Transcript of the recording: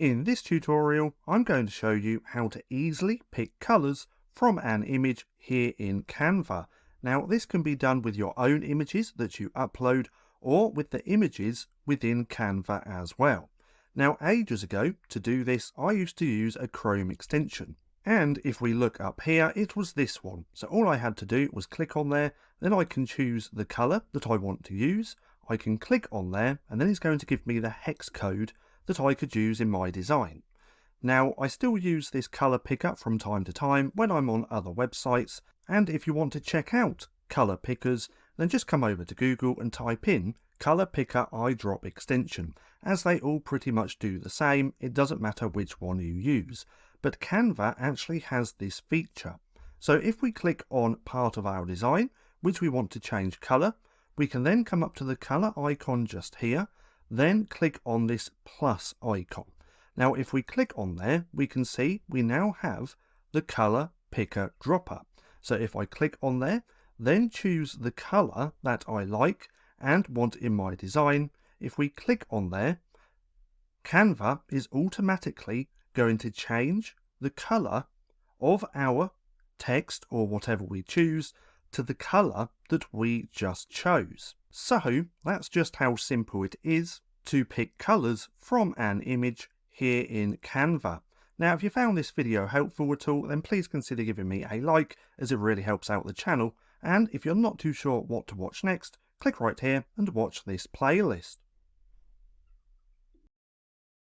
In this tutorial, I'm going to show you how to easily pick colours from an image here in Canva. Now, this can be done with your own images that you upload or with the images within Canva as well. Now, ages ago, to do this, I used to use a Chrome extension. And if we look up here, it was this one. So all I had to do was click on there, then I can choose the colour that I want to use. I can click on there, and then it's going to give me the hex code that I could use in my design. Now, I still use this colour picker from time to time when I'm on other websites, and if you want to check out colour pickers, then just come over to Google and type in colour picker eyedrop extension, as they all pretty much do the same. It doesn't matter which one you use, but Canva actually has this feature. So if we click on part of our design, which we want to change colour, we can then come up to the colour icon just here, then click on this plus icon. Now if we click on there, we can see we now have the colour picker dropper. So if I click on there, then choose the colour that I like and want in my design, if we click on there, Canva is automatically going to change the colour of our text or whatever we choose to the colour that we just chose. So that's just how simple it is to pick colours from an image here in Canva. Now, if you found this video helpful at all, then please consider giving me a like, as it really helps out the channel. And if you're not too sure what to watch next, click right here and watch this playlist.